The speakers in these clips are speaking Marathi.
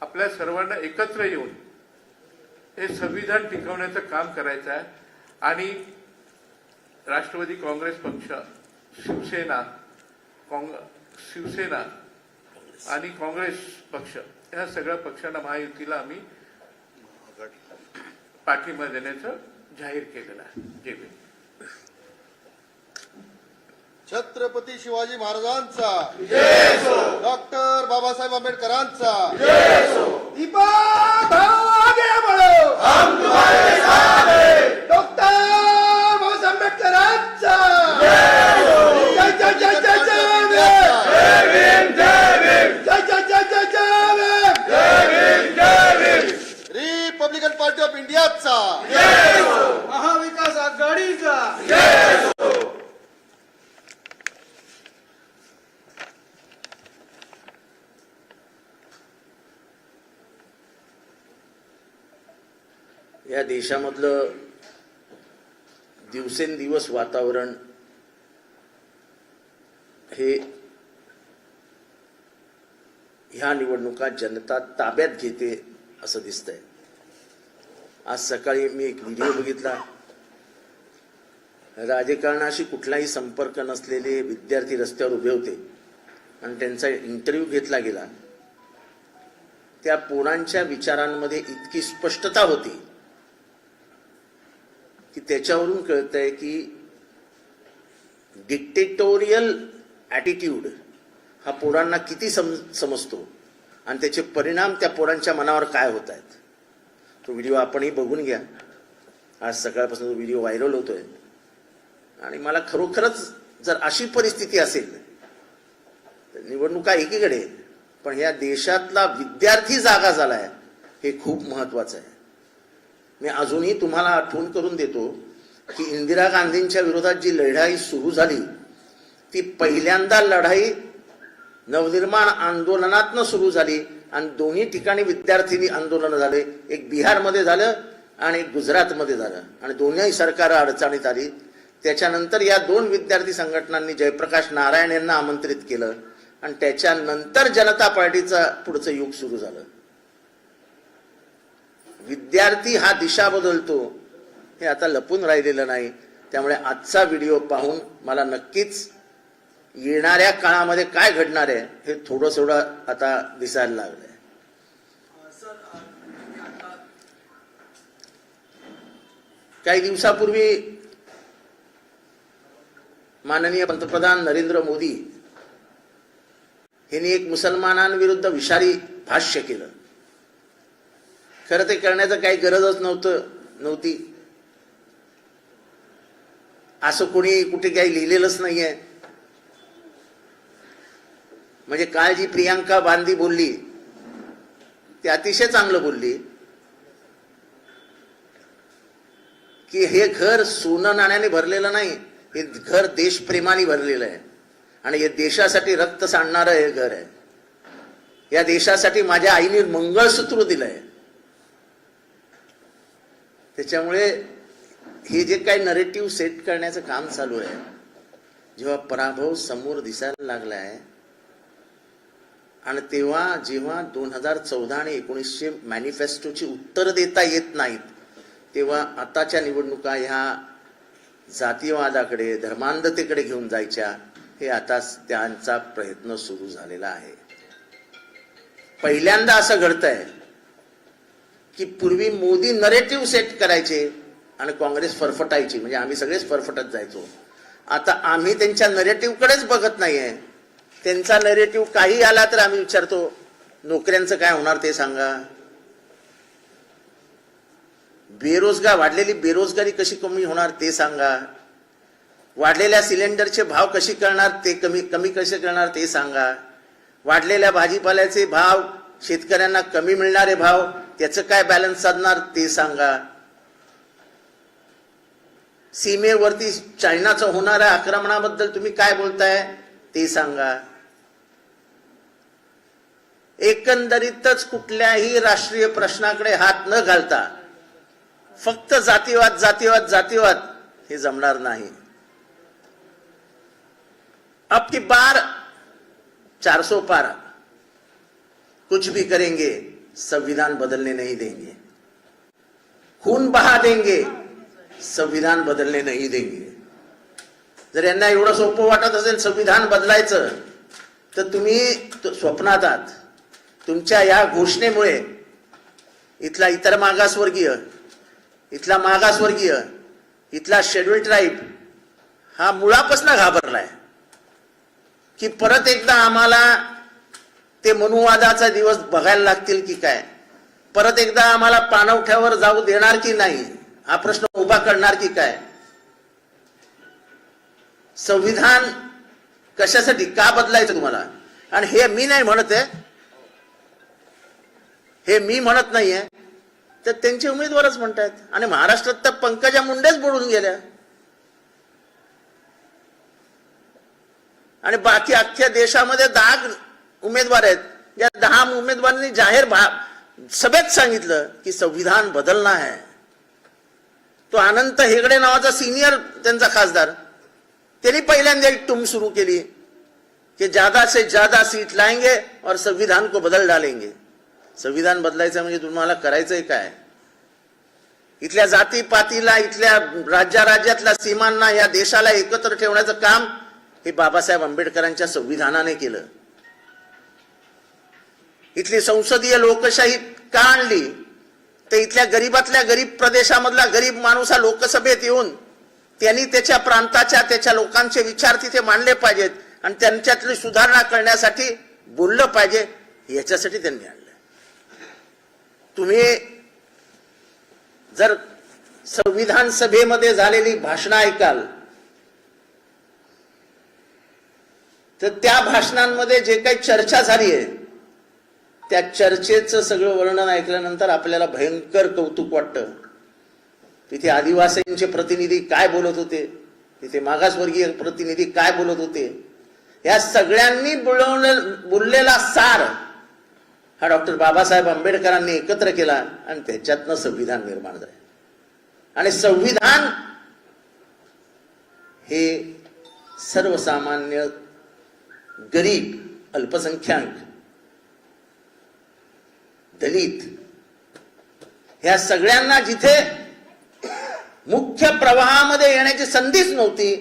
आपल्या सर्वांना एकत्र येऊन हे संविधान टिकवण्याचं काम करायचं आहे आणि राष्ट्रवादी काँग्रेस पक्ष, शिवसेना आणि काँग्रेस पक्ष या सगळ्या पक्षांना महायुतीला आम्ही पाठिंबा देण्याचं जाहीर केलेलं आहे. जय भीम. छत्रपती शिवाजी महाराजांचा, डॉक्टर बाबासाहेब आंबेडकरांचा, दीपक आगे बढ़ो, हम तुम्हारे साथ हैं. डॉक्टर बाबासाहेब आंबेडकरांचा, जय जय जय जय जय भीम, जय भीम, जय जय जय जय जय भीम, जय भीम, जय भीम. रिपब्लिकन पार्टी ऑफ इंडियाचा, महाविकास आघाडीचा, या देशामधलं दिवसेंदिवस वातावरण हे ह्या निवडणुका जनता ताब्यात घेते असं दिसतंय. आज सकाळी मी एक व्हिडिओ बघितला. राजकारणाशी कुठलाही संपर्क नसलेले विद्यार्थी रस्त्यावर उभे होते आणि त्यांचा इंटरव्ह्यू घेतला गेला. त्या पोरांच्या विचारांमध्ये इतकी स्पष्टता होती की त्याच्यावरून कळतंय की डिक्टेटोरियल ॲटिट्यूड हा पोरांना किती समजतो आणि त्याचे परिणाम त्या पोरांच्या मनावर काय होत आहेत. तो व्हिडिओ आपणही बघून घ्या. आज सकाळपासून तो व्हिडिओ व्हायरल होतोय आणि मला खरोखरच जर अशी परिस्थिती असेल तर निवडणुका एकीकडे पण ह्या देशातला विद्यार्थी जागा झालाय हे खूप महत्वाचं आहे. मी अजूनही तुम्हाला आठवण करून देतो की इंदिरा गांधींच्या विरोधात जी लढाई सुरू झाली ती पहिल्यांदा लढाई नवनिर्माण आंदोलनातनं सुरू झाली आणि दोन्ही ठिकाणी विद्यार्थी आंदोलन झाले. एक बिहारमध्ये झालं आणि एक गुजरातमध्ये झालं आणि दोन्ही सरकार अडचणीत आली. त्याच्यानंतर या दोन विद्यार्थी संघटनांनी जयप्रकाश नारायण यांना आमंत्रित केलं आणि त्याच्यानंतर जनता पार्टीचं पुढचं युग सुरू झालं. विद्यार्थी हा दिशा बदलतो हे आता लपून राहिलेलं नाही. त्यामुळे आजचा व्हिडिओ पाहून मला नक्कीच येणाऱ्या काळामध्ये काय घडणार आहे हे थोडं आता दिसायला लागलंय. काही दिवसापूर्वी माननीय पंतप्रधान नरेंद्र मोदी यांनी एक मुसलमानांविरुद्ध विषारी भाष्य केलं. खरं ते करण्याचं काही गरजच नव्हती. असं कोणी कुठे काही लिहिलेलंच नाहीये. म्हणजे काल जी प्रियांका गांधी बोलली ती अतिशय चांगलं बोलली की हे घर सोनं नाण्याने भरलेलं नाही, हे घर देशप्रेमाने भरलेलं आहे आणि हे देशासाठी रक्त सांडणारं हे घर आहे. या देशासाठी माझ्या आईने मंगळसूत्र दिलंय. त्याच्यामुळे हे जे काही नरेटिव्ह सेट करण्याचं काम चालू आहे, जेव्हा पराभव समोर दिसायला लागलाय आणि जेव्हा 2014 आणि 1900 मॅनिफेस्टोची उत्तर देता येत नाहीत तेव्हा आताच्या निवडणुका ह्या जातीयवादाकडे, धर्मांधतेकडे घेऊन जायच्या हे आता त्यांचा प्रयत्न सुरू झालेला आहे. पहिल्यांदा असं घडतंय की पूर्वी मोदी नरेटिव्ह सेट करायचे आणि काँग्रेस फरफटायची, म्हणजे आम्ही सगळेच फरफटत जायचो. आता आम्ही त्यांच्या नरेटिव्हकडेच बघत नाहीये. त्यांचा नरेटिव्ह काही आला तर आम्ही विचारतो नोकऱ्यांचं काय होणार ते सांगा, वाढलेली बेरोजगारी कशी कमी होणार ते सांगा, वाढलेल्या सिलेंडरचे भाव कशी करणार ते कमी कसे करणार ते सांगा, वाढलेल्या भाजीपाल्याचे भाव, शेतकऱ्यांना कमी मिळणारे भाव त्याचं काय बॅलन्स साधणार ते सांगा, सीमेवरती चायनाचं होणाऱ्या आक्रमणाबद्दल तुम्ही काय बोलताय ते सांगा. एकंदरीतच कुठल्याही राष्ट्रीय प्रश्नाकडे हात न घालता फक्त जातीवाद जातीवाद जातीवाद हे जमणार नाही. अब की बार 400 पार कुछ भी करेंगे संविधान बदलने नहीं देंगे, खून बहा देंगे, संविधान बदलने नहीं देंगे. जर यांना एवढं सोपं वाटत असेल संविधान बदलायचं, तर तुम्ही स्वप्नात आहात. तुमच्या या घोषणेमुळे इथला इतर मागासवर्गीय, इथला मागासवर्गीय, इथला शेड्यूल ट्राईब हा मुळापासून घाबरलाय की परत एकदा आम्हाला ते मनुवादाचा दिवस बघायला लागतील की काय, परत एकदा आम्हाला पाणवठ्यावर जाऊ देणार की नाही, हा प्रश्न उभा करणार की काय. संविधान कशासाठी, का बदलायचं तुम्हाला? आणि हे मी नाही म्हणत आहे, हे मी म्हणत नाहीये, तर त्यांचे उमेदवारच म्हणतात. आणि महाराष्ट्रात तर पंकजा मुंडेच बुडून गेल्या आणि बाकी अख्ख्या देशामध्ये 10 उमेदवार आहेत. या 10 उमेदवारांनी जाहीर सभेत सांगितलं की संविधान बदलना है. तो अनंत हेगडे नावाचा सिनियर त्यांचा खासदार, त्यांनी पहिल्यांदा एक टूम सुरू केली की ज्यादा से ज्यादा सीट लाएंगे और संविधान को बदल डालेंगे. संविधान बदलायचं म्हणजे तुम्हाला करायचंय काय? इथल्या जातीपातीला, इथल्या राज्यातल्या सीमांना, या देशाला एकत्र ठेवण्याचं काम हे बाबासाहेब आंबेडकरांच्या संविधानाने केलं. इथली संसदीय लोकशाही का आणली? तर इथल्या गरीबातल्या गरीब प्रदेशामधला गरीब माणूस हा लोकसभेत येऊन त्यांनी त्याच्या प्रांताच्या, त्याच्या लोकांचे विचार तिथे मांडले पाहिजेत आणि त्यांच्यातली सुधारणा करण्यासाठी बोललं पाहिजे, याच्यासाठी त्यांनी आणलं. तुम्ही जर संविधान सभेमध्ये झालेली भाषणं ऐकाल तर त्या भाषणांमध्ये जे काही चर्चा झाली आहे त्या चर्चेचं सगळं वर्णन ऐकल्यानंतर आपल्याला भयंकर कौतुक वाटतं. तिथे आदिवासींचे प्रतिनिधी काय बोलत होते, तिथे मागासवर्गीय प्रतिनिधी काय बोलत होते, या सगळ्यांनी बोललेला सार हा डॉक्टर बाबासाहेब आंबेडकरांनी एकत्र केला आणि त्याच्यातनं संविधान निर्माण झाले. आणि संविधान हे सर्वसामान्य, गरीब, अल्पसंख्याक, दलित ह्या सगळ्यांना जिथे मुख्य प्रवाहामध्ये येण्याची संधीच नव्हती,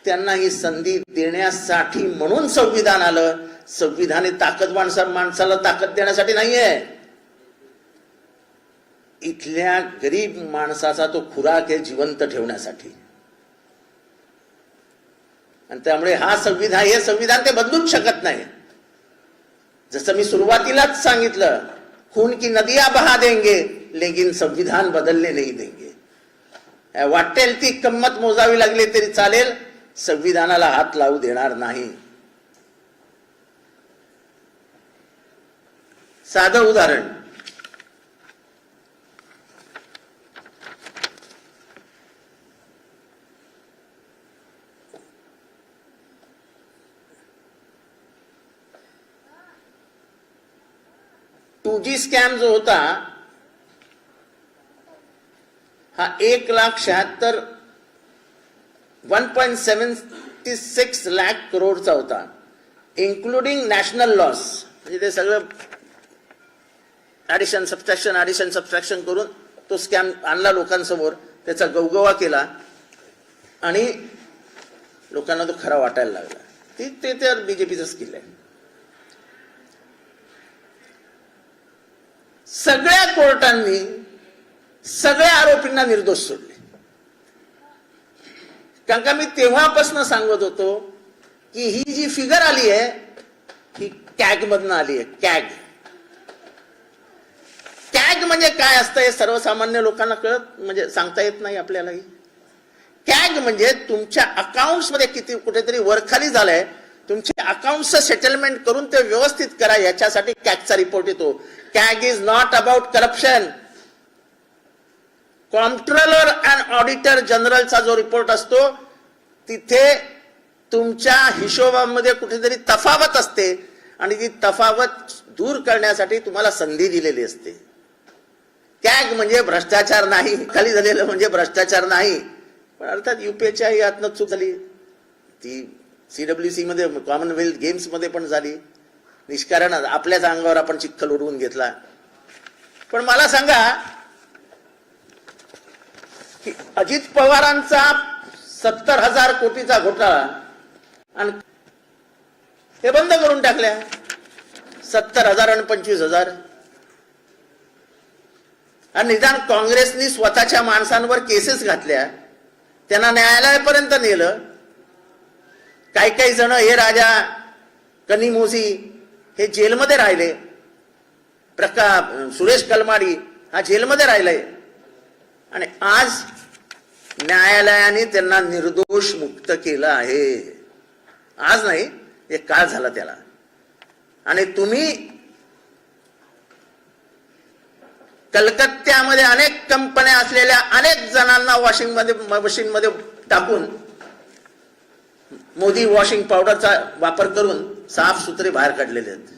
त्यांना ही संधी देण्यासाठी म्हणून संविधान आलं. संविधान हे माणसाला ताकद देण्यासाठी नाहीये, इथल्या गरीब माणसाचा तो खुराक आहे जिवंत ठेवण्यासाठी. आणि त्यामुळे हे संविधान ते बदलूच शकत नाही. जसं मी सुरुवातीलाच सांगितलं, खून की नदियां बहा देंगे लेकिन संविधान बदलने नहीं देंगे. वाटेल ती किंमत मोजावी लागली तरी चालेल, संविधानाला हात लावू देणार नाही. साधं उदाहरण, टू जी स्कॅम जो होता हा 1.76 लाख करोडचा होता, इन्क्लुडिंग नॅशनल लॉस. म्हणजे ते सगळं ऍडिशन सबट्रॅक्शन करून तो स्कॅम आणला लोकांसमोर, त्याचा गवगवा केला आणि लोकांना तो खरा वाटायला लागला. ते तर बीजेपीचं स्किल आहे. सगळ्या कोर्टांनी सगळ्या आरोपींना निर्दोष सोडले. कारण का मी तेव्हापासून सांगत होतो की ही जी फिगर आली आहे ही कॅग मधनं आली आहे. कॅग म्हणजे काय असतं हे सर्वसामान्य लोकांना म्हणजे सांगता येत नाही आपल्यालाही. कॅग म्हणजे तुमच्या अकाउंट्स मध्ये किती कुठेतरी वरखाली झालंय, तुमचे अकाउंटचं सेटलमेंट करून ते व्यवस्थित करा, याच्यासाठी कॅगचा रिपोर्ट येतो. CAG is not about corruption. Comptroller and auditor जनरलचा जो रिपोर्ट असतो तिथे तुमच्या हिशोबामध्ये कुठेतरी तफावत असते आणि ती तफावत दूर करण्यासाठी तुम्हाला संधी दिलेली असते. कॅग म्हणजे भ्रष्टाचार नाही, खाली झालेलं म्हणजे भ्रष्टाचार नाही. पण अर्थात युपीएच्या यातनं चूक झाली, ती CWC मध्ये, कॉमनवेल्थ गेम्स मध्ये पण झाली. निष्कारण आपल्याच अंगावर आपण चिखल उडवून घेतला. पण मला सांगा की अजित पवारांचा 70,000 कोटीचा घोटाळा आणि हे बंद करून टाकल्या. 70,000 आणि 25,000. आणि निदान काँग्रेसनी स्वतःच्या माणसांवर केसेस घातल्या, त्यांना न्यायालयापर्यंत नेलं. काही जण हे राजा कनिमोझी हे जेलमध्ये राहिले. सुरेश कलमाडी हा जेलमध्ये राहिलाय आणि आज न्यायालयाने त्यांना निर्दोष मुक्त केलं आहे. आज नाही, एक काळ झाला त्याला. आणि तुम्ही कलकत्त्यामध्ये अनेक कंपन्या असलेल्या अनेक जणांना मशीनमध्ये टाकून मोदी वॉशिंग पावडरचा वापर करून साफ सुथरे बाहेर काढलेले आहेत.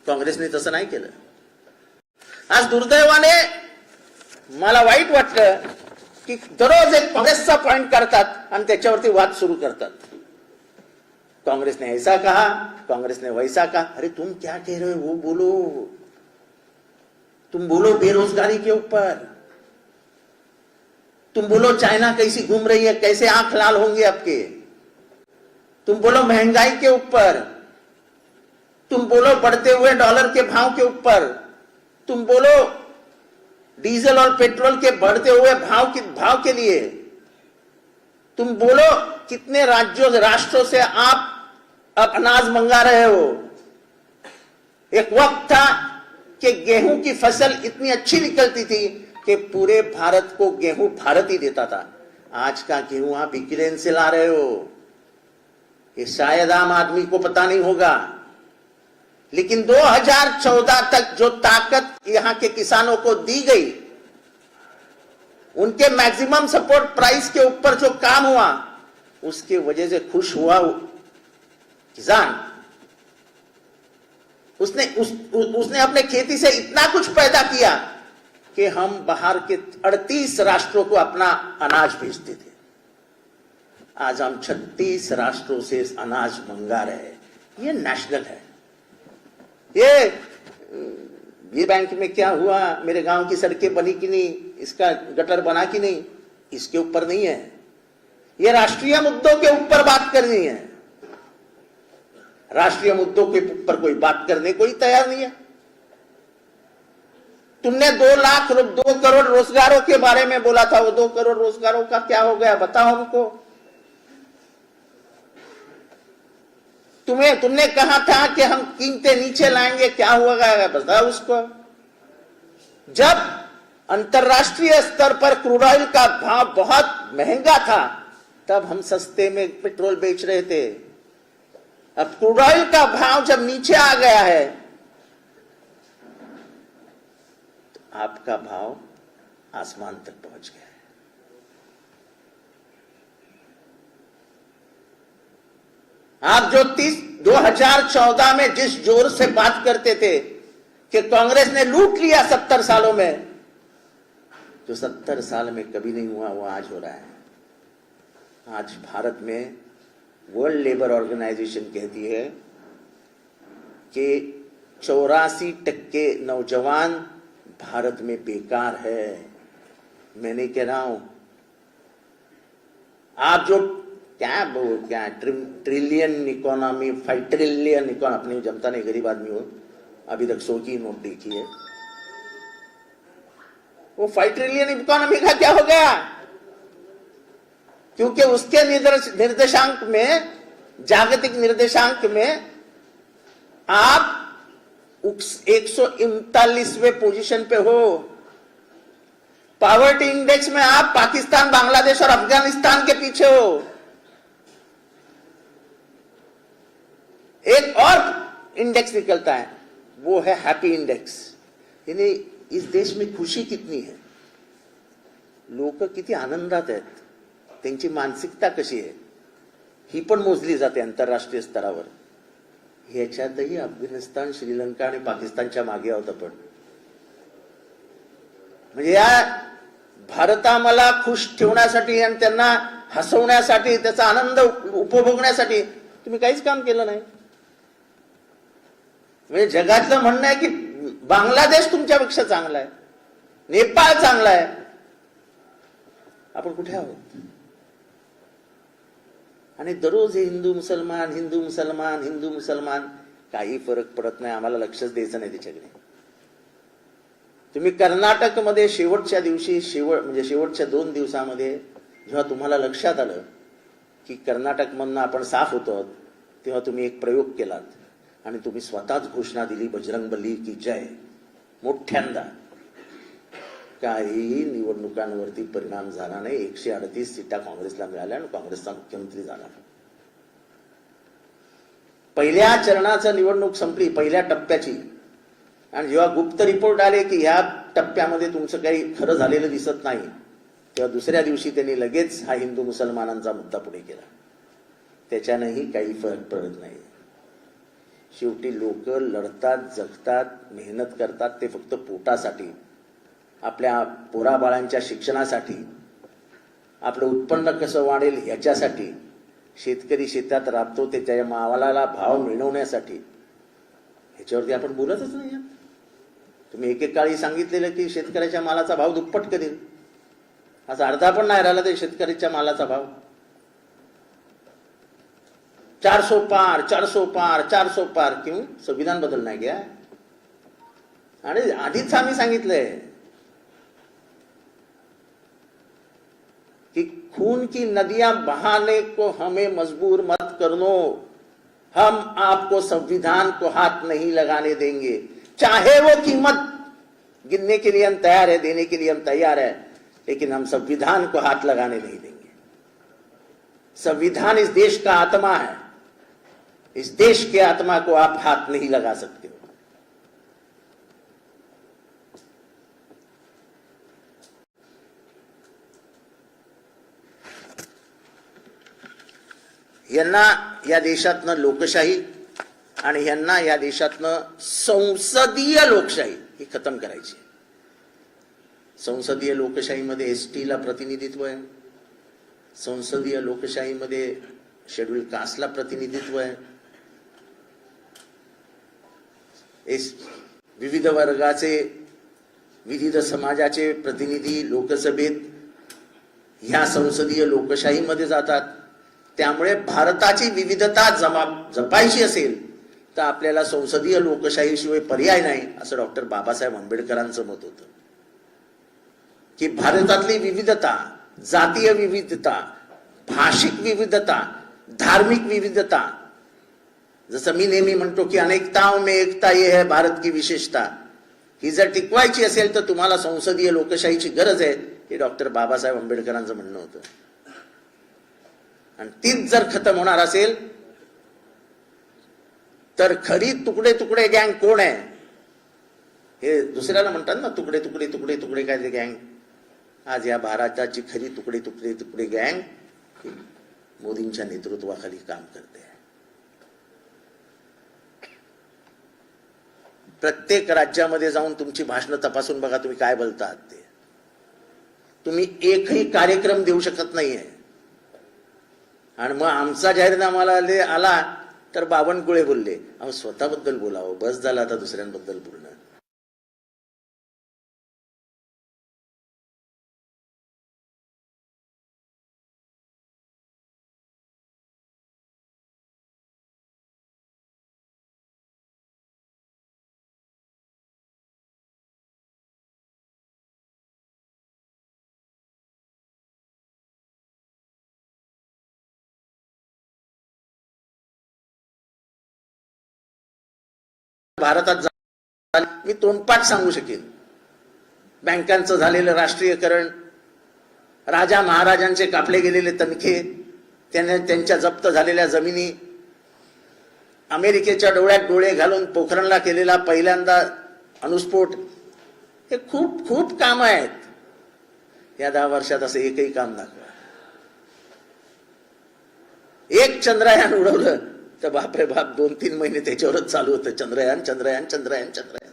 काँग्रेसने तसं नाही केलं. आज दुर्दैवाने मला वाईट वाटलं की दररोज एक काँग्रेसचा पॉइंट करतात आणि त्याच्यावरती वाद सुरू करतात. कांग्रेस ने ऐसा कहा, कांग्रेस ने वैसा कहा. अरे तुम क्या कह रहे हो वो बोलो. तुम बोलो बेरोजगारी के ऊपर, तुम बोलो चाइना कैसी घूम रही है, कैसे आंख लाल होंगे आपके. तुम बोलो महंगाई के ऊपर, तुम बोलो बढ़ते हुए डॉलर के भाव के ऊपर, तुम बोलो डीजल और पेट्रोल के बढ़ते हुए भाव के लिए, तुम बोलो कितने राष्ट्रों से आप अब अनाज मंगा रहे हो. एक वक्त था कि गेहूं की फसल इतनी अच्छी निकलती थी कि पूरे भारत को गेहूं भारत ही देता था. आज का गेहूं आप यूक्रेन से ला रहे हो. ये शायद आम आदमी को पता नहीं होगा, लेकिन 2014 तक जो ताकत यहां के किसानों को दी गई, उनके मैक्सिमम सपोर्ट प्राइस के ऊपर जो काम हुआ, उसके वजह से खुश हुआ किसान. उसने अपने खेती से इतना कुछ पैदा किया कि हम बाहर के 38 राष्ट्रों को अपना अनाज भेजते थे. आज हम 36 राष्ट्रों से अनाज मंगा रहे हैं. ये नेशनल है. ये बैंक में क्या हुआ, मेरे गांव की सड़कें बनी कि नहीं, इसका गटर बना कि नहीं, इसके ऊपर नहीं है. ये राष्ट्रीय मुद्दों के ऊपर बात करनी है. राष्ट्रीय मुद्दों के ऊपर कोई बात करने को ही तैयार नहीं है. तुमने 2 करोड़ रोजगारों के बारे में बोला था. वो 2 करोड़ रोजगारों का क्या हो गया, बताओ हमको. तुमने कहा था कि हम कीमतें नीचे लाएंगे, क्या हुआ गया, बताओ उसको. जब अंतरराष्ट्रीय स्तर पर क्रूड ऑयल का भाव बहुत महंगा था, तब हम सस्ते में पेट्रोल बेच रहे थे. अब क्रूड ऑयल का भाव जब नीचे आ गया है, तो आपका भाव आसमान तक पहुंच गया है. आप जो 2014 में जिस जोर से बात करते थे कि कांग्रेस ने लूट लिया 70 सालों में, जो 70 साल में कभी नहीं हुआ, वो आज हो रहा है. आज भारत में वर्ल्ड लेबर ऑर्गेनाइजेशन कहती है कि 84% नौजवान भारत में बेकार है. मैं नहीं कह रहा हूं. आप जो क्या ट्रिलियन इकोनॉमी, 5 ट्रिलियन इकोनॉमी, अपनी जमता नहीं, गरीब आदमी हो, अभी तक 100 की नोट देखी है. वो 5 ट्रिलियन इकोनॉमी का क्या हो गया? क्योंकि उसके निर्देशांक में, जागतिक निर्देशांक में आप 139वें पोजीशन पे हो. पॉवर्टी इंडेक्स में आप पाकिस्तान, बांग्लादेश और अफगानिस्तान के पीछे हो. एक और इंडेक्स निकलता है, वो है हैप्पी इंडेक्स. यानी इस देश में खुशी कितनी है, लोक किती आनंदात आहेत, त्यांची मानसिकता कशी आहे, ही पण मोजली जाते आंतरराष्ट्रीय स्तरावर. ह्याच्यातही अफगाणिस्तान, श्रीलंका आणि पाकिस्तानच्या मागे आहोत आपण. म्हणजे या भारताला खुश ठेवण्यासाठी आणि त्यांना हसवण्यासाठी, त्याचा आनंद उपभोगण्यासाठी तुम्ही काहीच काम केलं नाही. म्हणजे जगातलं म्हणणं आहे की बांगलादेश तुमच्यापेक्षा चांगला आहे, नेपाळ चांगला आहे, आपण कुठे आहोत? आणि दररोज हे हिंदू मुसलमान हिंदू मुसलमान हिंदू मुसलमान, काही फरक पडत नाही, आम्हाला लक्षच द्यायचं नाही त्याच्याकडे. तुम्ही कर्नाटकमध्ये शेवटच्या दिवशी म्हणजे शेवटच्या 2 दिवसामध्ये जेव्हा तुम्हाला लक्षात आलं की कर्नाटकमधनं आपण साफ होतो, तेव्हा तुम्ही एक प्रयोग केलात आणि तुम्ही स्वतःच घोषणा दिली, बजरंगबली की जय, मोठ्यांदा. काही निवडणुकांवरती परिणाम झाला नाही. 138 सीटा काँग्रेसला मिळाल्या आणि काँग्रेसचा मुख्यमंत्री झाला. पहिल्या चरणाचं निवडणूक संपली, पहिल्या टप्प्याची, आणि जेव्हा गुप्त रिपोर्ट आले की ह्या टप्प्यामध्ये तुमचं काही खरं झालेलं दिसत नाही, तेव्हा दुसऱ्या दिवशी त्यांनी लगेच हा हिंदू मुसलमानांचा मुद्दा पुढे केला. त्याच्यानेही काही फरक पडत नाही. शेवटी लोक लढतात, जगतात, मेहनत करतात, ते फक्त पोटासाठी, आपल्या पोराबाळांच्या शिक्षणासाठी, आपलं उत्पन्न कसं वाढेल ह्याच्यासाठी. शेतकरी शेतात राबतो, त्याच्या मालाला भाव मिळवण्यासाठी. ह्याच्यावरती आपण बोलतच नाही. तुम्ही एकेकाळी सांगितलेलं की शेतकऱ्याच्या मालाचा भाव दुप्पट करेल, असा अर्धा पण नाही राहिला ते शेतकऱ्याच्या मालाचा भाव. 400 पार 400 पार 400 पार. क्यों? संविधान बदलना है क्या? आणि आधीच आम्ही सांगितलंय कि खून की नदियां बहाने को हमें मजबूर मत करनो, हम आपको संविधान को हाथ नहीं लगाने देंगे, चाहे वो कीमत गिनने के लिए हम तैयार है, देने के लिए हम तैयार है, लेकिन हम संविधान को हाथ लगाने नहीं देंगे. संविधान इस देश का आत्मा है, इस देश के आत्मा को आप हाथ नहीं लगा सकते हो. यांना या देशातनं लोकशाही आणि यांना या देशातनं संसदीय लोकशाही ही खतम करायची. संसदीय लोकशाहीमध्ये एसटीला प्रतिनिधित्व आहे, संसदीय लोकशाहीमध्ये शेड्यूल कास्टला प्रतिनिधित्व आहे, विविध वर्गाचे विविध समाजाचे प्रतिनिधी लोकसभेत ह्या संसदीय लोकशाहीमध्ये जातात. त्यामुळे भारताची विविधता जपायची असेल तर आपल्याला संसदीय लोकशाहीशिवाय पर्याय नाही, असं डॉक्टर बाबासाहेब आंबेडकरांचं मत होतं. की भारतातली विविधता, जातीय विविधता, भाषिक विविधता, धार्मिक विविधता, जसं मी नेहमी म्हणतो की अनेकताओं में एकता ये है भारत की विशेषता, ही जर टिकवायची असेल तर तुम्हाला संसदीय लोकशाहीची गरज आहे, हे डॉक्टर बाबासाहेब आंबेडकरांचं म्हणणं होतं. आणि तीच जर खतम होणार असेल तर खरी तुकडे तुकडे गँग कोण आहे? हे दुसऱ्याला म्हणतात ना, तुकडे तुकडे तुकडे तुकडे काय ते गँग. आज या भारताची खरी तुकडे तुकडे तुकडे गँग मोदींच्या नेतृत्वाखाली काम करते. प्रत्येक राज्यामध्ये जाऊन तुमची भाषणं तपासून बघा, तुम्ही काय बोलतात ते. तुम्ही एकही कार्यक्रम देऊ शकत नाहीये. आणि मग आमचा जाहीरनामा आला तर बावनकुळे बोलले. अहो, स्वतःबद्दल बोलावं, बस झालं आता दुसऱ्यांबद्दल बोलणं. भारतात मी तोंडपाठ सांगू शकेन. बँकांचं झालेलं राष्ट्रीयकरण, राजा महाराजांचे कापले गेलेले तनखे, त्यांच्या जप्त झालेल्या जमिनी, अमेरिकेच्या डोळ्यात डोळे घालून पोखरणला केलेला पहिल्यांदा अणुस्फोट, हे खूप खूप काम आहेत. या 10 वर्षात असं एकही काम दाखवा. एक चंद्रयान उडवलं तर बापरे बाप 2-3 महिने त्याच्यावरच चालू होतं. चंद्रयान चंद्रयान चंद्रयान चंद्रयान.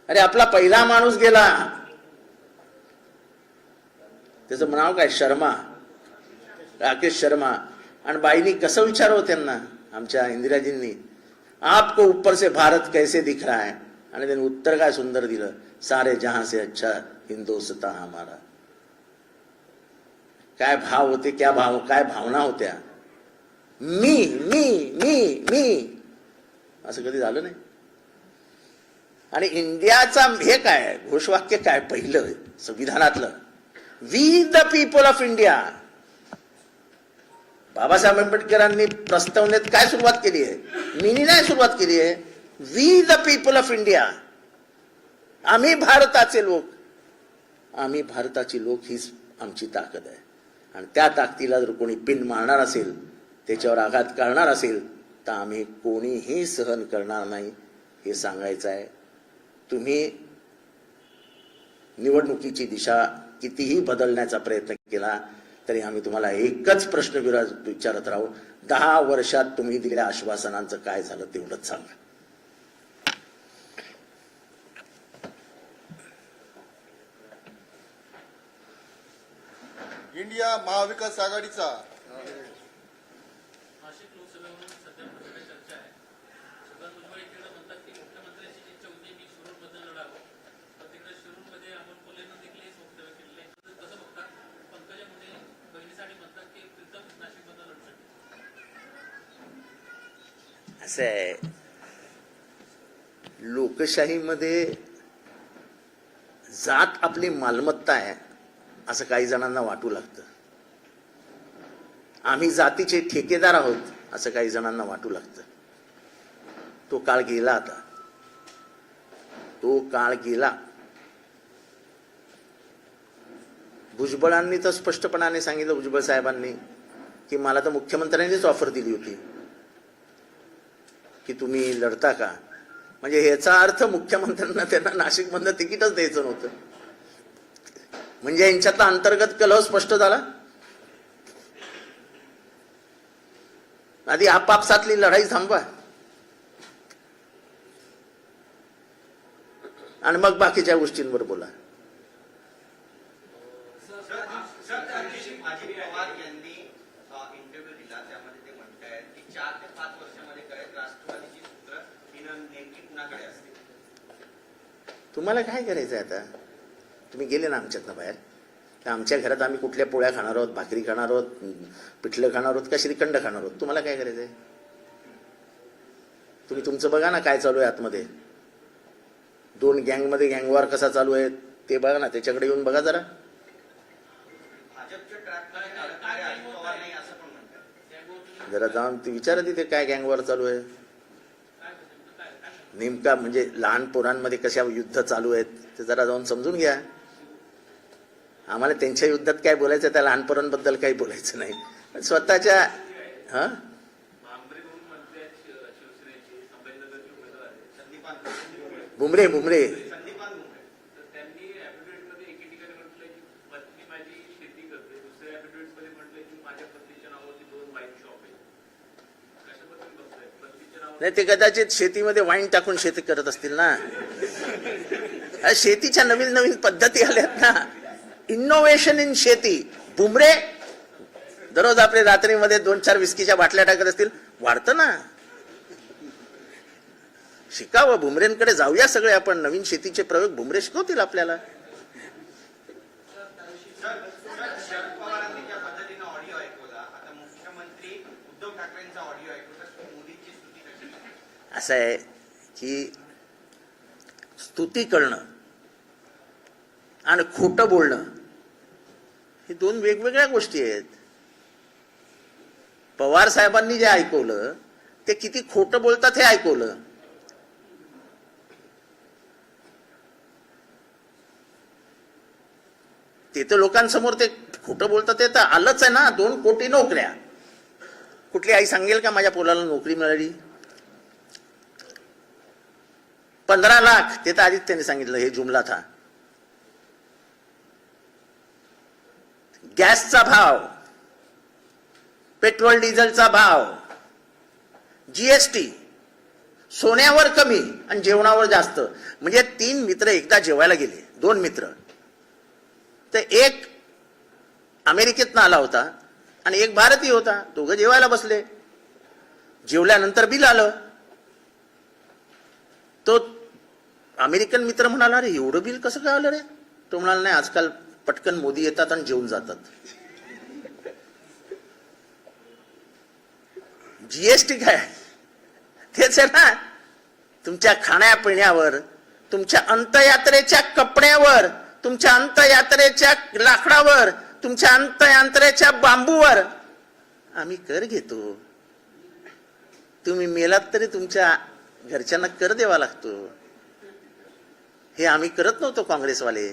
अरे आपला पहिला माणूस गेला, त्याचं नाव काय, शर्मा, राकेश शर्मा. आणि बाईंनी कसं विचारावं त्यांना, आमच्या इंदिराजींनी, आपको ऊपर से भारत कैसे दिख रहा है? आणि त्यांनी उत्तर काय सुंदर दिलं, सारे जहां से अच्छा हिंदुस्तान हमारा. काय भाव होते, काय भावना होत्या. मी मी मी मी असं कधी झालं नाही. आणि इंडियाचा हे काय घोषवाक्य काय पहिलं संविधानातलं, we the people of India. Babasaheb आंबेडकरांनी प्रस्तावनेत काय सुरुवात केली आहे? मीनी नाही सुरुवात केली आहे, we the people of India. आम्ही भारताचे लोक, आम्ही भारताची लोक, हीच आमची ताकद आहे. आणि त्या ताकदीला जर कोणी पिन मारणार असेल, त्याच्यावर आघात करणार असेल, तर आम्ही कोणीही सहन करणार नाही, हे सांगायचं आहे. तुम्ही निवडणुकीची दिशा कितीही बदलण्याचा प्रयत्न केला तरी आम्ही तुम्हाला एकच प्रश्न विचारत राहू, 10 वर्षात तुम्ही दिलेल्या आश्वासनांचं काय झालं तेवढंच सांगा. इंडिया महाविकास आघाडीचा नाशिक लोकसभेवरून सध्या प्रचंड चर्चा आहे. सुभाष भुजबळ इकडे म्हणतात की मुख्यमंत्र्यांची जी इच्छा होती मी शिरूरबद्दल लढावं, पण तिकडे शिरूरमध्ये अमोल कोल्हेनं देखील हेच वक्तव्य केलेलं आहे. कसं बघतात? पंकजा मुंडे बहिणीसाठी म्हणतात की प्रीतम नाशिकमधून लढू शकते. असं आहे, लोकशाहीमध्ये जात आपली मालमत्ता आहे असं काही जणांना वाटू लागतं. आम्ही जातीचे ठेकेदार आहोत असं काही जणांना वाटू लागतं. तो काळ गेला आता, तो काळ गेला. भुजबळांनी तर स्पष्टपणाने सांगितलं, भुजबळ साहेबांनी, की मला तर मुख्यमंत्र्यांनीच ऑफर दिली होती की तुम्ही लढता का. म्हणजे ह्याचा अर्थ मुख्यमंत्र्यांना त्यांना नाशिकमधनं तिकीटच द्यायचं नव्हतं. म्हणजे यांच्यातला अंतर्गत कलह स्पष्ट झाला. आधी आपापसातली लढाई थांबवा आणि मग बाकीच्या गोष्टींवर बोला. अजित पवार यांनी इंटरव्ह्यू दिला, त्यामध्ये ते म्हणतायत की 4 ते 5 वर्षामध्ये करायचं राष्ट्रवादीची सूत्र ही नेमकी कुणाकडे असते. तुम्हाला काय करायचं आता? तुम्ही गेले ना आमच्यातनं बाहेर, तर आमच्या घरात आम्ही कुठल्या पोळ्या खाणार आहोत, भाकरी खाणार आहोत, पिठलं खाणार आहोत का श्रीखंड खाणार आहोत? तुम्हाला काय करायचंय? तुम्ही तुमचं बघा ना काय चालू आहे आतमध्ये. 2 गँगमध्ये गँगवॉर कसा चालू आहे ते बघा ना, त्याच्याकडे येऊन बघा जरा. भाजपच्या ट्रॅकमध्ये अडकणारे अजित पवार नाही असं पण म्हणतात. जरा जाऊन ते विचारा तिथे काय गँगवॉर चालू आहे नेमका. म्हणजे लहान पोरांमध्ये कशा युद्ध चालू आहेत ते जरा जाऊन समजून घ्या. आम्हाला त्यांच्या युद्धात काय बोलायचं, त्या लहान पोरांबद्दल काही बोलायचं नाही. पण स्वतःच्या बुमरे संदीपान मुंबई त्यांनी ॲफिडेव्हिटमध्ये एके ठिकाणी म्हटलंय की पत्नी माझी शेती करते, दुसऱ्या ॲफिडेव्हिटमध्ये म्हटलंय की माझ्या पत्नीच्या नावावरती 2 वाईन शॉप आहे. कशा पद्धतीने बघताय? पत्नीच्या नावावर नाही, ते कदाचित शेतीमध्ये वाईन टाकून शेती करत असतील ना. शेतीच्या नवीन नवीन पद्धती आल्यात ना, इनोव्हेशन इन शेती. बुमरे दररोज आपले रात्रीमध्ये 2-4 विस्कीच्या बाटल्या टाकत असतील, वाढतं ना. शिकावं, बुमरेंकडे जाऊया सगळे आपण. नवीन शेतीचे प्रयोग बुमरे शिकवतील आपल्याला. शरद पवारांनी ज्या पद्धतीनं ऑडिओ ऐकवला, आता मुख्यमंत्री उद्धव ठाकरेंचा ऑडिओ ऐकवला, मोदींची स्तुती कशी? असं आहे की स्तुती करणं आणि खोटं बोलणं हे 2 वेगवेगळ्या गोष्टी आहेत. पवार साहेबांनी जे ऐकवलं ते किती खोटं बोलतात हे ऐकवलं. ते तर लोकांसमोर ते खोटं बोलतात ते तर आलंच आहे ना. 2 कोटी नोकऱ्या. कुठली आई सांगेल का माझ्या पोराला नोकरी मिळाली? 15 लाख ते तर आधीच त्यांनी सांगितलं, हे जुमला था. गॅसचा भाव, पेट्रोल डिझेलचा भाव, जीएसटी, सोन्यावर कमी आणि जेवणावर जास्त. म्हणजे 3 मित्र एकदा जेवायला गेले, 2 मित्र. तर एक अमेरिकेतनं आला होता आणि एक भारतीय होता. दोघं जेवायला बसले. जेवल्यानंतर बिल आलं. तो अमेरिकन मित्र म्हणाला, अरे एवढं बिल कसं काय आलं रे? तो म्हणाला, नाही, आजकाल पटकन मोदी येतात आणि जेवून जातात. जीएसटी काय? तेच आहे ना. तुमच्या खाण्यापिण्यावर, तुमच्या अंत्ययात्रेच्या कपड्यावर, तुमच्या अंत्ययात्रेच्या लाकडावर, तुमच्या अंत्ययात्रेच्या बांबूवर आम्ही कर घेतो. तुम्ही मेलात तरी तुमच्या घरच्यांना कर द्यावा लागतो. हे आम्ही करत नव्हतो काँग्रेसवाले.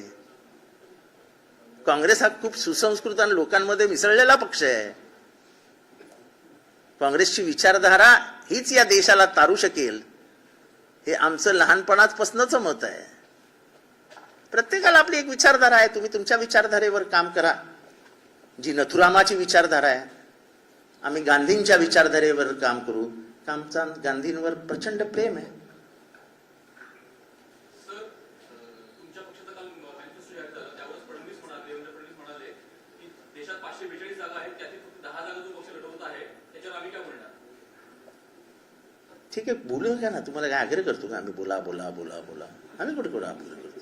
काँग्रेस हा खूप सुसंस्कृत आणि लोकांमध्ये मिसळलेला पक्ष आहे. काँग्रेसची विचारधारा हीच या देशाला तारू शकेल, हे आमचं लहानपणापासूनच मत आहे. प्रत्येकाला आपली एक विचारधारा आहे. तुम्ही तुमच्या विचारधारेवर काम करा. जी नथुरामाची विचारधारा आहे, आम्ही गांधींच्या विचारधारेवर काम करू. आमचा गांधींवर प्रचंड प्रेम आहे. सर, तुमच्या पक्षाचा काल मॅनिफेस्टो जाहीर झाला, त्यावरच फडणवीस म्हणाले, देवेंद्र फडणवीस म्हणाले की देशात 542 जागा आहेत, त्यातील फक्त 10 जागा जो पक्ष लढवत आहे त्याच्यावर आम्ही काय बोलणार? ठीक आहे, बोलू का ना. तुम्हाला काय आग्रह करतो का आम्ही बोला बोला बोला बोला? आम्ही कुठे कुठे आग्रह करतो?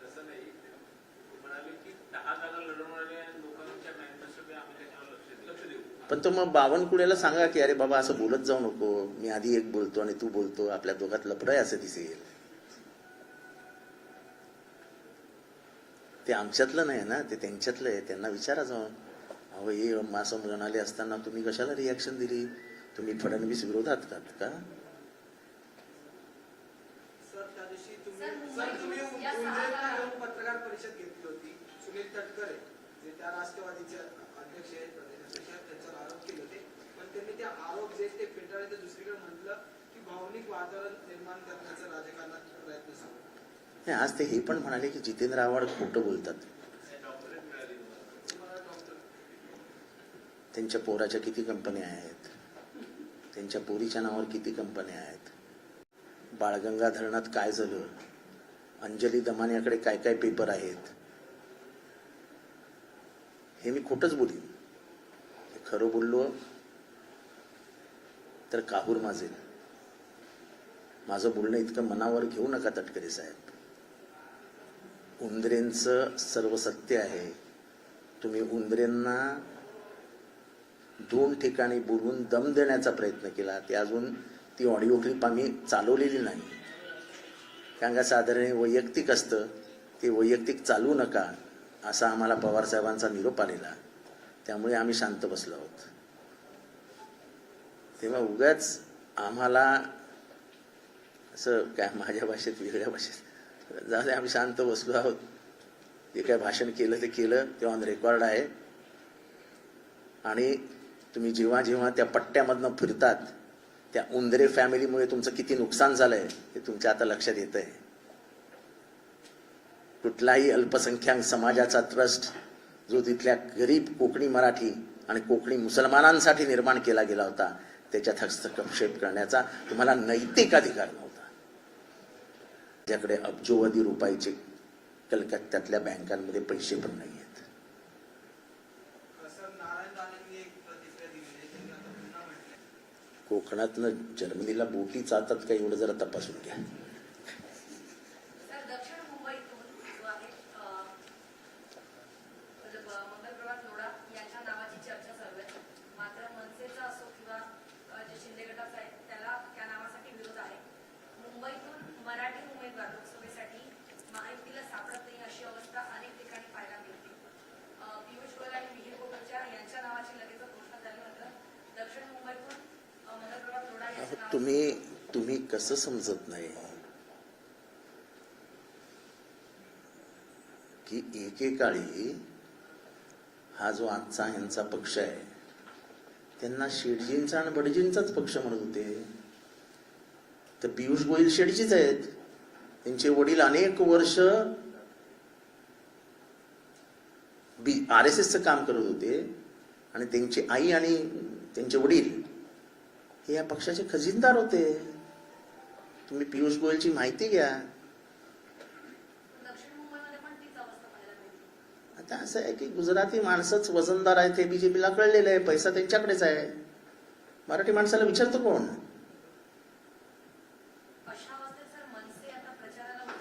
तसं नाही, म्हणाले की 10 जागा लढवणाऱ्या लोकांच्या मॅनिफेस्टोकडे आम्ही त्याच्यावर लक्ष देऊ. पण तो मग बावनकुळेला सांगा की अरे बाबा असं बोलत जाऊ नको, मी आधी एक बोलतो आणि तू बोलतो, आपल्या दोघात लफड आहे असं दिसेल. ते आमच्यातलं नाही ना, ते त्यांच्यातलं आहे. त्यांना विचारा जाऊन, अहो हे असं म्हणाले असताना तुम्ही कशाला रिॲक्शन दिली? तुम्ही फडणवीस विरोधात का? सर, त्या दिवशी तुम्ही उंजळीत येऊन पत्रकार परिषद घेतली होती. सुनील तटकरे जे त्या राष्ट्रवादीचे अध्यक्ष आहेत, प्रदेशाध्यक्ष आहेत, त्यांच्यावर आरोप केले होते. पण त्यांनी ते आरोप जे ते फेटाळले. दुसरीकडे म्हटलं की भावनिक वातावरण निर्माण करण्याचा राजकारणात प्रयत्न चालू. नाही, आज ते हे पण म्हणाले की जितेंद्र आव्हाड खोटं बोलतात. त्यांच्या पोराच्या किती कंपन्या आहेत, त्यांच्या पोरीच्या नावावर किती कंपन्या आहेत, बाळगंगा धरणात काय झालं, अंजली दमानियाकडे काय काय पेपर आहेत, हे मी खोटंच बोलीन. खरं बोललो तर काहूर माजेल. माझं बोलणं इतकं मनावर घेऊ नका तटकरे साहेब. उंदरेंचं सर्व सत्य आहे. तुम्ही उंदरेंना 2 ठिकाणी बोलून दम देण्याचा प्रयत्न केला. ते अजून ती ऑडिओ क्लिप आम्ही चालवलेली नाही, कारण का साधारण वैयक्तिक असतं. ते वैयक्तिक चालवू नका असा आम्हाला पवार साहेबांचा निरोप आलेला. त्यामुळे आम्ही शांत बसलो आहोत. तेव्हा उगाच आम्हाला असं काय माझ्या भाषेत वेगळ्या भाषेत जाऊ दे, आम्ही शांत बसलो आहोत. जे काय भाषण केलं ते केलं, ते ऑन रेकॉर्ड आहे. आणि तुम्ही जेव्हा जेव्हा त्या पट्ट्यामधनं फिरतात, त्या उंदरे फॅमिलीमुळे तुमचं किती नुकसान झालंय हे तुमच्या आता लक्षात येत आहे. कुठलाही अल्पसंख्याक समाजाचा ट्रस्ट जो तिथल्या गरीब कोकणी मराठी आणि कोकणी मुसलमानांसाठी निर्माण केला गेला होता, त्याच्यात हस्तक्षेप करण्याचा तुम्हाला नैतिक अधिकार नव्हता. ज्याकडे अब्जोवधी रुपयाचे कलकत्त्यातल्या बँकांमध्ये पैसे पण नाही आहेत. सर, नारायण राणेंनी एक प्रतिक्रिया दिली आहे. त्यांनी आता पुन्हा म्हटलंय कोकणातनं जर्मनीला बोटी चालतात का एवढं जरा तपासून घ्या. सर, दक्षिण मुंबईतून जो आहे मंगलप्रभात लोढा यांच्या नावाची चर्चा चालू आहे. मात्र मनसेचा असो किंवा जे शिंदे गटाचा आहे त्याला त्या नावासाठी विरोध आहे. मुंबईतून मराठी उमेदवार लोकसभेसाठी महायुतीला सापडत नाही अशी अवस्था अनेक ठिकाणी पाहायला मिळते. पियुष गोयल आणि मिहिर गोगलच्या यांच्या नावाची लगेच घोषणा झाली. मात्र दक्षिण मुंबईतून मंगलप्रभात लोढा यांच्या नावाची तुम्ही कसं समजत नाही की एकेकाळी हा जो आजचा यांचा पक्ष आहे त्यांना शेडजींचा आणि भटजींचाच पक्ष म्हणत होते. तर पियुष गोयल शेडजीच आहेत. त्यांचे वडील अनेक वर्ष RSSचं काम करत होते आणि त्यांची आई आणि त्यांचे वडील हे या पक्षाचे खजिनदार होते. तुम्ही पियुष गोयलची माहिती घ्या. दक्षिण मुंबईमध्ये पण तीच अवस्था पाहायला मिळते. आता असं आहे की गुजराती माणसंच वजनदार आहे, ते बीजेपीला कळलेलं आहे. पैसा त्यांच्याकडेच आहे. मराठी माणसाला विचारतो कोण?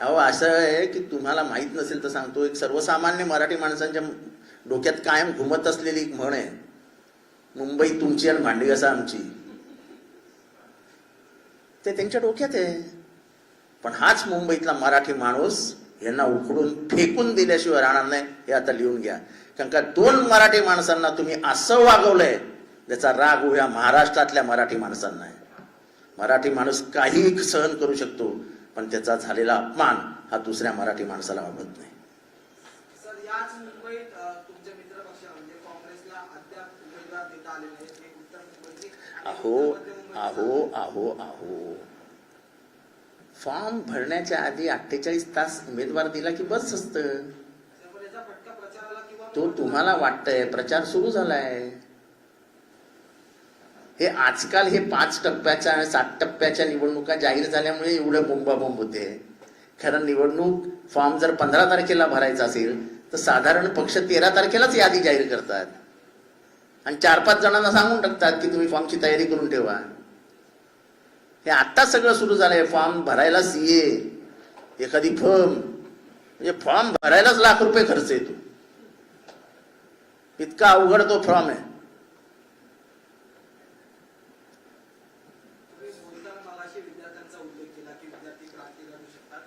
अहो असं आहे की तुम्हाला माहित नसेल तर सांगतो, एक सर्वसामान्य मराठी माणसांच्या डोक्यात कायम घुमत असलेली एक म्हण आहे, मुंबई तुमची आणि भांडी आमची. ते त्यांच्या डोक्यात आहे. पण हाच मुंबईतला मराठी माणूस यांना उखडून फेकून दिल्याशिवाय राहणार नाही, हे आता लिहून घ्या. कारण का 2 मराठी माणसांना तुम्ही असं वागवलंय त्याचा राग या महाराष्ट्रातल्या मराठी माणसांना आहे. मराठी माणूस काही सहन करू शकतो, पण त्याचा झालेला अपमान हा दुसऱ्या मराठी माणसाला वागत नाही. सर, याच मुंबईत तुमच्या मित्र पक्ष म्हणजे काँग्रेसला अद्याप उमेदवार देता आले नाहीत. एक उत्तर मुंबईचे आणि अहो उत्तर मध्य मुंबईचे अहो अहो अहो फॉर्म भरण्याच्या आधी 48 तास उमेदवार दिला की बस असतं. पण याचा फटका प्रचाराला किंवा तो तुम्हाला वाटतंय प्रचार सुरू झालाय. हे आजकाल हे 5 टप्प्याच्या आणि 7 टप्प्याच्या निवडणुका जाहीर झाल्यामुळे एवढं बोंबाबोंब होते. कारण निवडणूक फॉर्म जर 15 तारखेला भरायचा असेल तर साधारण पक्ष 13 तारखेलाच यादी जाहीर करतात आणि 4-5 जणांना सांगून टाकतात की तुम्ही फॉर्मची तयारी करून ठेवा. हे आता सगळं सुरू झालंय. फॉर्म भरायला सीए, एखादी फर्म, म्हणजे फॉर्म भरायलाच लाख रुपये खर्च येतो. इतका अवघड तो फॉर्म आहे. मगाशी विद्यार्थ्यांचा उल्लेख केला की विद्यार्थी क्रांती करू शकतात.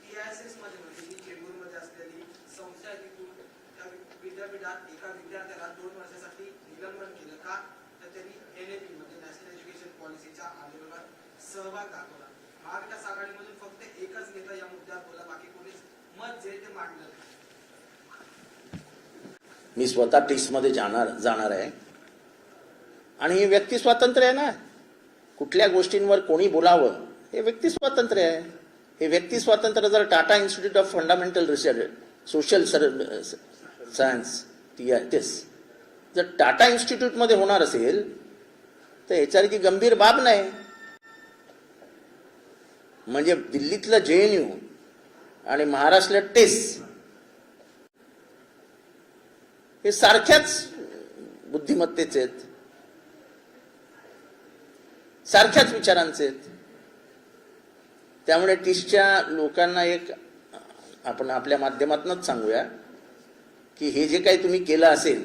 TISS मध्ये म्हणजे ही चेंबूरमध्ये असलेली संस्था आहे, तिथून त्या विद्यापीठात एका विद्यार्थ्याला 2 वर्षासाठी निलंबन केलं का, तर त्यांनी NAP म्हणजे नॅशनल एज्युकेशन पॉलिसीच्या आंदोलनात सहभाग दाखवला. महाविकास आघाडीमधून फक्त एकच नेता या मुद्द्यावर बोला, बाकी कोणीच मत जे ते मांडलं नाही. मी स्वतः टेस्टमध्ये जाणार आहे आणि हे व्यक्ती स्वातंत्र्य आहे ना. कुठल्या गोष्टींवर कोणी बोलावं हे व्यक्ती स्वातंत्र्य आहे. हे व्यक्ती स्वातंत्र्य जर Tata institute of fundamental research social science TISS जर टाटा इन्स्टिट्यूटमध्ये होणार असेल तर याच्यासारखी गंभीर बाब नाही. म्हणजे दिल्लीतलं JNU आणि महाराष्ट्रातलं टेस्ट हे सारख्याच बुद्धिमत्तेचे आहेत, सारख्याच विचारांचे आहेत. त्यामुळे टिस्टच्या लोकांना एक आपण आपल्या माध्यमातूनच सांगूया की हे जे काही तुम्ही केलं असेल,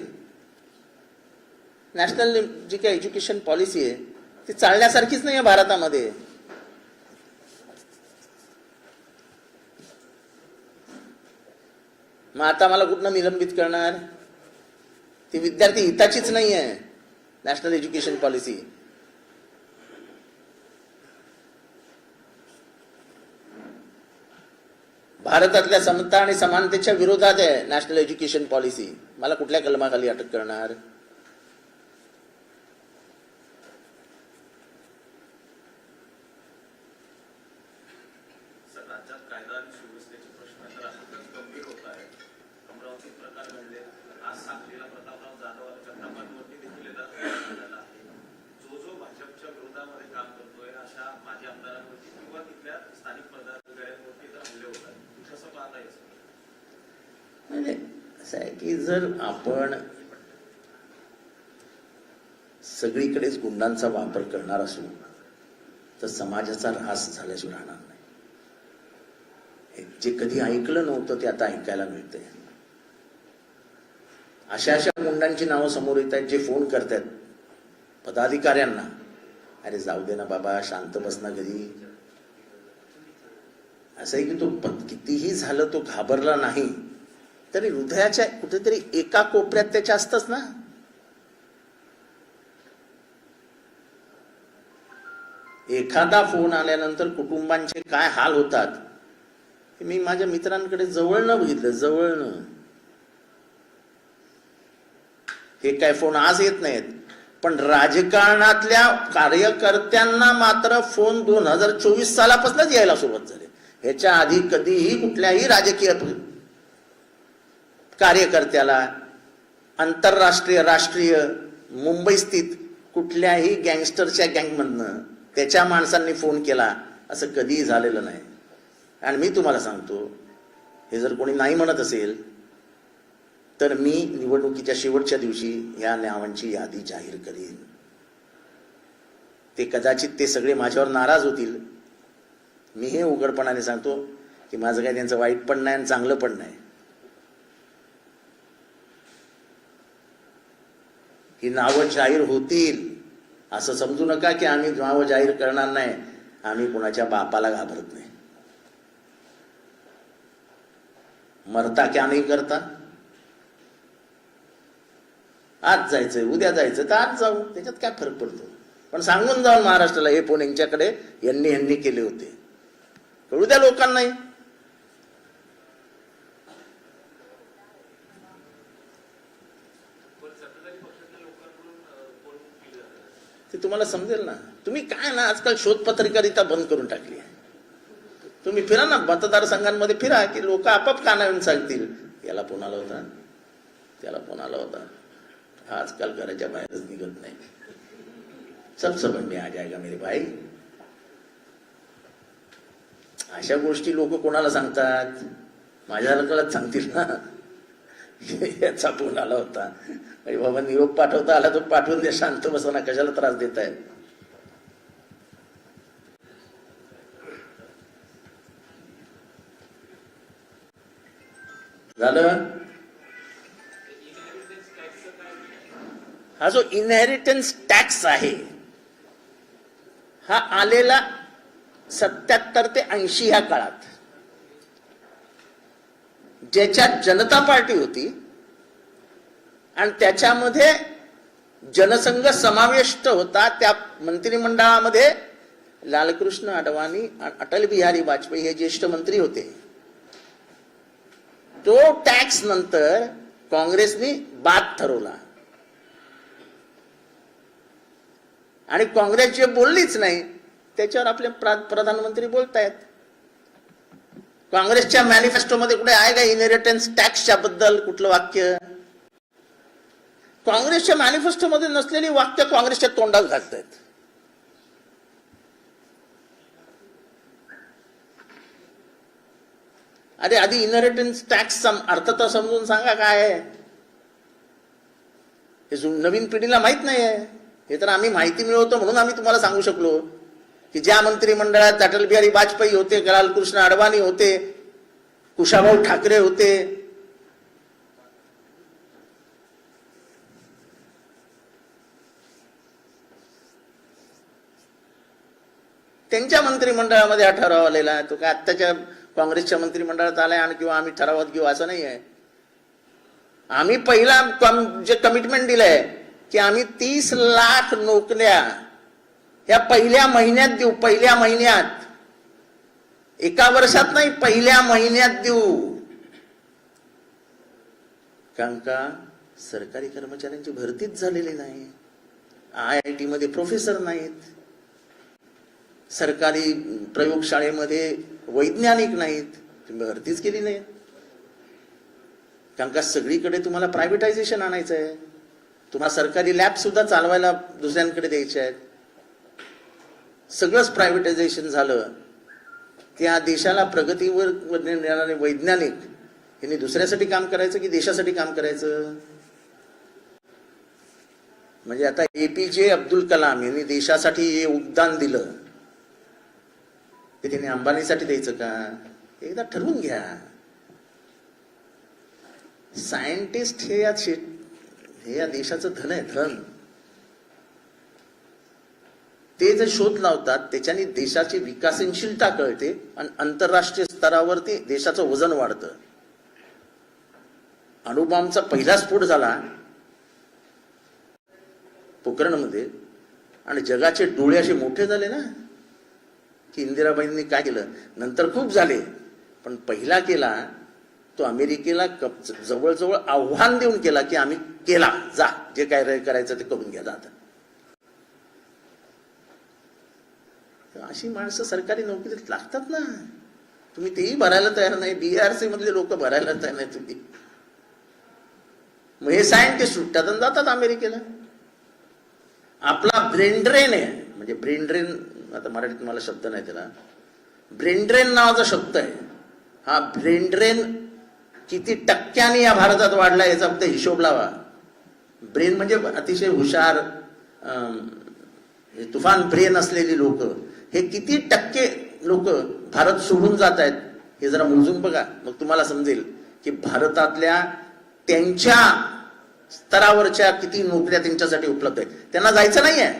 नॅशनल जी काही एज्युकेशन पॉलिसी आहे ती चालण्यासारखीच नाही आहे भारतामध्ये. मग आता मला कुठनं निलंबित करणार? ती विद्यार्थी हिताचीच नाही आहे नॅशनल एज्युकेशन पॉलिसी. भारतातल्या समता आणि समानतेच्या विरोधात आहे नॅशनल एज्युकेशन पॉलिसी. मला कुठल्या कलमाखाली अटक करणार? सर, राज्यात कायदा आणि सुव्यवस्थेचे प्रश्न तर अशाच गंभीर होत आहेत. अमरावतीत प्रकार घडले, आज सांगलीला प्रतापराव जाधव आणि जगतापांवरती देखील झालेला आहे. जो भाजपच्या विरोधामध्ये काम करतोय अशा माजी आमदारांवरती किंवा तिथल्या स्थानिक पदाधिकाऱ्यांवरती तर हल्ले होत आहेत. कसं पाहता येईल? म्हणजे असं आहे की जर आपण सगळीकडेच गुंडांचा वापर करणार असू तर समाजाचा ऱ्हास झाल्याशिवाय राहणार नाही. जे कधी ऐकलं नव्हतं ते आता ऐकायला मिळतंय. अशा गुंडांची नावं समोर येत आहेत जे फोन करतात पदाधिकाऱ्यांना, अरे जाऊ दे ना बाबा, शांत बस ना घरी. असं आहे की तो कितीही झालं तो घाबरला नाही तरी हृदयाच्या कुठेतरी एका कोपऱ्यात त्याच्या असतंच ना. एखादा फोन आल्यानंतर कुटुंबांचे काय हाल होतात हे मी माझ्या मित्रांकडे जवळनं बघितलं, जवळनं. हे काय फोन आज येत नाहीत, पण राजकारणातल्या कार्यकर्त्यांना मात्र फोन 2024 सालापासूनच यायला सुरुवात झाली. ह्याच्या आधी कधीही कुठल्याही राजकीय कार्यकर्त्याला आंतरराष्ट्रीय राष्ट्रीय मुंबई स्थित कुठल्याही गँगस्टरच्या गँगमधनं त्याच्या माणसांनी फोन केला असं कधीही झालेलं नाही. आणि मी तुम्हाला सांगतो, हे जर कोणी नाही म्हणत असेल तर मी निवडणुकीच्या शेवटच्या दिवशी या नावांची यादी जाहीर करीन. ते कदाचित ते सगळे माझ्यावर नाराज होतील. मी हे उघडपणाने सांगतो की माझं काय त्यांचं वाईट पण नाही आणि चांगलं पण नाही. ही नावं जाहीर होतील असं समजू नका की आम्ही नावं जाहीर करणार नाही. आम्ही कुणाच्या बापाला घाबरत नाही. मरता क्या नाही करता. आज जायचंय, उद्या जायचं तर आज जाऊ, त्याच्यात काय फरक पडतो. पण सांगून जाऊन महाराष्ट्राला हे फोन यांच्याकडे यांनी केले होते, कळू द्या लोकांनाही. ते तुम्हाला समजेल ना. तुम्ही काय ना आजकाल शोध पत्रिकारिता बंद करून टाकली आहे. तुम्ही फिरा ना मतदारसंघांमध्ये फिरा की लोक आपाप कानावून सांगतील याला फोन आला होता, त्याला फोन आला होता. आजकाल घराच्या बाहेरच निघत नाही. सब समझ में आ जाएगा मेरे भाई. अशा गोष्टी लोक कोणाला सांगतात? माझ्या लग्नालाच सांगतील ना. याचा फोन आला होता, अरे बाबा निरोप पाठवता आला तर पाठवून द्या, शांत बसा ना, कशाला त्रास देताय. झालं. हा जो इनहेरिटन्स टॅक्स आहे हा आलेला 77 ते 80 ह्या काळात, ज्याच्यात जनता पार्टी होती आणि त्याच्यामध्ये जनसंघ समाविष्ट होता. त्या मंत्रिमंडळामध्ये लालकृष्ण अडवाणी आणि अटल बिहारी वाजपेयी हे ज्येष्ठ मंत्री होते. तो टॅक्स नंतर काँग्रेसने बाद ठरवला आणि काँग्रेस जे बोललीच नाही त्याच्यावर आपले प्रधानमंत्री बोलतायत. काँग्रेसच्या मॅनिफेस्टोमध्ये कुठे आहे का इनहेरिटन्स टॅक्सच्या बद्दल कुठलं वाक्य? काँग्रेसच्या मॅनिफेस्टोमध्ये नसलेली वाक्य काँग्रेसच्या तोंडात घालतायत. अरे आधी इनहेरिटन्स टॅक्स अर्थ तर समजून सांगा काय आहे. हे नवीन पिढीला माहित नाही आहे. हे तर आम्ही माहिती मिळवतो म्हणून आम्ही तुम्हाला सांगू शकलो की ज्या मंत्रिमंडळात अटल बिहारी वाजपेयी होते, लालकृष्ण अडवाणी होते, कुशाभाऊ ठाकरे होते, त्यांच्या मंत्रिमंडळामध्ये हा ठराव आलेला आहे. तो काय आत्ताच्या काँग्रेसच्या मंत्रिमंडळात आलाय आणि किंवा आम्ही ठरावात घेऊ असं नाही आहे. आम्ही पहिला जे कमिटमेंट दिलंय की आम्ही 30 लाख नोकऱ्या या पहिल्या महिन्यात देऊ. पहिल्या महिन्यात, एका वर्षात नाही, पहिल्या महिन्यात देऊ. कारण का सरकारी कर्मचाऱ्यांची भरतीच झालेली नाही. IIT मध्ये प्रोफेसर नाहीत, सरकारी प्रयोगशाळेमध्ये वैज्ञानिक नाहीत, तुम्ही भरतीच केली नाही. कारण का सगळीकडे तुम्हाला प्रायव्हेटायझेशन आणायचं आहे. तुम्हाला सरकारी लॅब सुद्धा चालवायला दुसऱ्यांकडे द्यायचे आहेत. सगळंच प्रायव्हेटायझेशन झालं. त्या देशाला प्रगतीवर नेणारे वैज्ञानिक यांनी दुसऱ्यासाठी काम करायचं की देशासाठी काम करायचं? म्हणजे आता APJ अब्दुल कलाम यांनी देशासाठी हे योगदान दिलं ते त्यांनी अंबानीसाठी द्यायचं का? एकदा ठरवून घ्या. सायंटिस्ट हे या देशाचं धन आहे, धन. ते जे शोध लावतात त्याच्याने देशाची विकसनशीलता कळते आणि आंतरराष्ट्रीय स्तरावरती देशाचं वजन वाढतं. अणुबॉम्बचा पहिला स्फोट झाला पोखरणमध्ये आणि जगाचे डोळे असे मोठे झाले ना की इंदिराबाईंनी काय केलं. नंतर खूप झाले पण पहिला केला तो अमेरिकेला जवळजवळ आव्हान देऊन केला की आम्ही केला, जा जे काय करायचं ते करून घ्या जात. अशी माणसं सरकारी नोकरीत लागतात ना. तुम्ही तेही भरायला तयार नाही. BRC मधले लोक भरायला तयार नाही तुम्ही. मग हे सायंटिस्ट सुटतात आणि जातात अमेरिकेला. आपला ब्रेन ड्रेन आहे. म्हणजे ब्रेन ड्रेन, आता मराठीत मला शब्द नाही त्याला, ब्रेन ड्रेन नावाचा शब्द आहे. हा ब्रेन ड्रेन किती टक्क्यांनी या भारतात वाढला याचा फक्त हिशोब लावा. ब्रेन म्हणजे अतिशय हुशार, तुफान ब्रेन असलेली लोक, हे किती टक्के लोक भारत सोडून जात आहेत हे जरा मोजून बघा, मग तुम्हाला समजेल की भारतातल्या त्यांच्या स्तरावरच्या किती नोकऱ्या त्यांच्यासाठी उपलब्ध आहेत. त्यांना जायचं नाहीये,